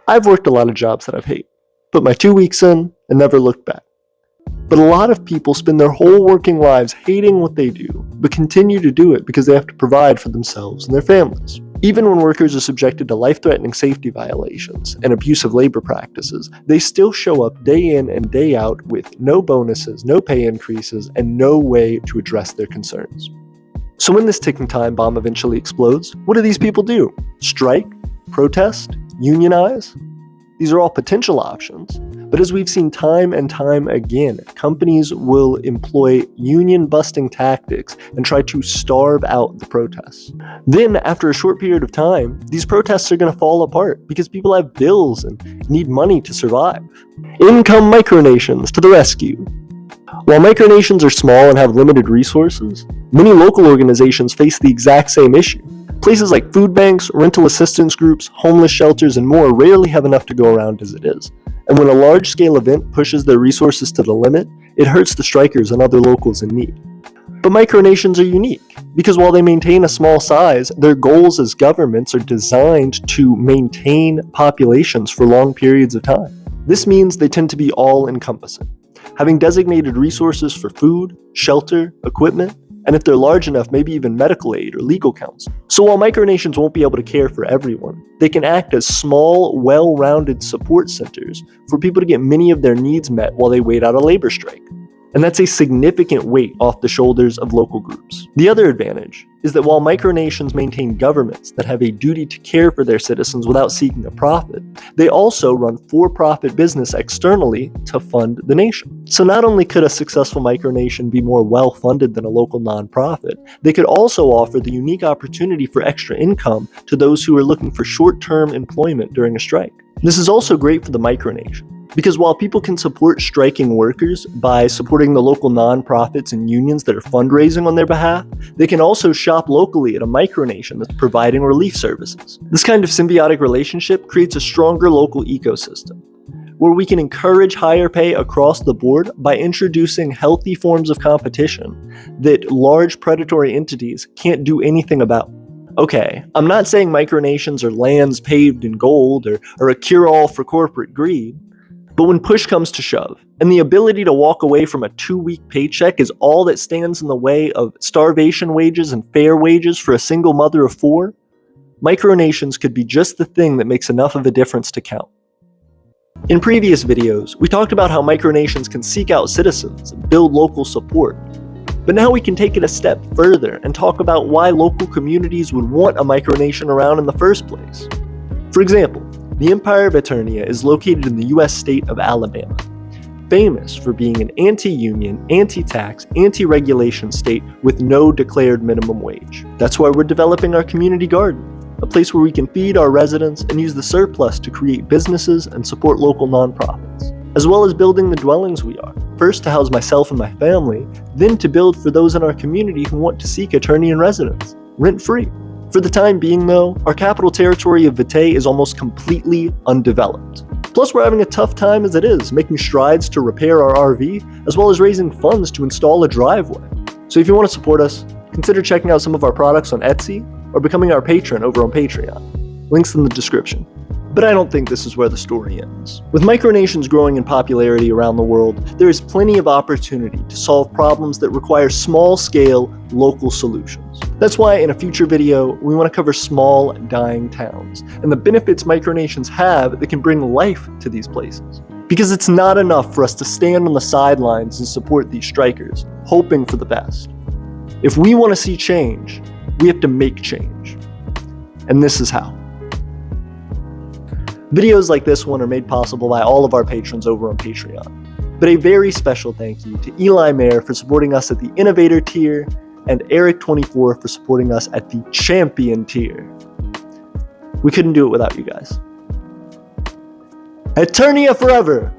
I've worked a lot of jobs that I've hated, put my 2 weeks in and never looked back. But a lot of people spend their whole working lives hating what they do, but continue to do it because they have to provide for themselves and their families. Even when workers are subjected to life-threatening safety violations and abusive labor practices, they still show up day in and day out with no bonuses, no pay increases, and no way to address their concerns. So when this ticking time bomb eventually explodes, what do these people do? Strike? Protest? Unionize? These are all potential options, but as we've seen time and time again, companies will employ union-busting tactics and try to starve out the protests. Then, after a short period of time, these protests are going to fall apart because people have bills and need money to survive. In come micronations to the rescue. While micronations are small and have limited resources, many local organizations face the exact same issue. Places like food banks, rental assistance groups, homeless shelters, and more rarely have enough to go around as it is. And when a large-scale event pushes their resources to the limit, it hurts the strikers and other locals in need. But micronations are unique, because while they maintain a small size, their goals as governments are designed to maintain populations for long periods of time. This means they tend to be all-encompassing, having designated resources for food, shelter, equipment, and if they're large enough, maybe even medical aid or legal counsel. So while micronations won't be able to care for everyone, they can act as small, well-rounded support centers for people to get many of their needs met while they wait out a labor strike. And that's a significant weight off the shoulders of local groups. The other advantage is that while micronations maintain governments that have a duty to care for their citizens without seeking a profit, they also run for-profit business externally to fund the nation. So not only could a successful micronation be more well-funded than a local nonprofit, they could also offer the unique opportunity for extra income to those who are looking for short-term employment during a strike. This is also great for the micronation, because while people can support striking workers by supporting the local nonprofits and unions that are fundraising on their behalf, they can also shop locally at a micronation that's providing relief services. This kind of symbiotic relationship creates a stronger local ecosystem, where we can encourage higher pay across the board by introducing healthy forms of competition that large predatory entities can't do anything about. Okay, I'm not saying micronations are lands paved in gold or a cure-all for corporate greed, but when push comes to shove, and the ability to walk away from a 2-week paycheck is all that stands in the way of starvation wages and fair wages for a single mother of 4, micronations could be just the thing that makes enough of a difference to count. In previous videos, we talked about how micronations can seek out citizens and build local support, but now we can take it a step further and talk about why local communities would want a micronation around in the first place. For example, the Empire of Aeternia is located in the US state of Alabama, famous for being an anti-union, anti-tax, anti-regulation state with no declared minimum wage. That's why we're developing our community garden, a place where we can feed our residents and use the surplus to create businesses and support local nonprofits, as well as building the dwellings we are, first to house myself and my family, then to build for those in our community who want to seek Aeternian residence, rent-free. For the time being though, our capital territory of Vitae is almost completely undeveloped. Plus we're having a tough time as it is, making strides to repair our RV, as well as raising funds to install a driveway. So if you want to support us, consider checking out some of our products on Etsy, or becoming our patron over on Patreon. Links in the description. But I don't think this is where the story ends. With micronations growing in popularity around the world, there is plenty of opportunity to solve problems that require small-scale, local solutions. That's why in a future video, we want to cover small, dying towns, and the benefits micronations have that can bring life to these places. Because it's not enough for us to stand on the sidelines and support these strikers, hoping for the best. If we want to see change, we have to make change. And this is how. Videos like this one are made possible by all of our patrons over on Patreon. But a very special thank you to Eli Mayer for supporting us at the Innovator tier, and Eric24 for supporting us at the Champion tier. We couldn't do it without you guys. Aeternia forever!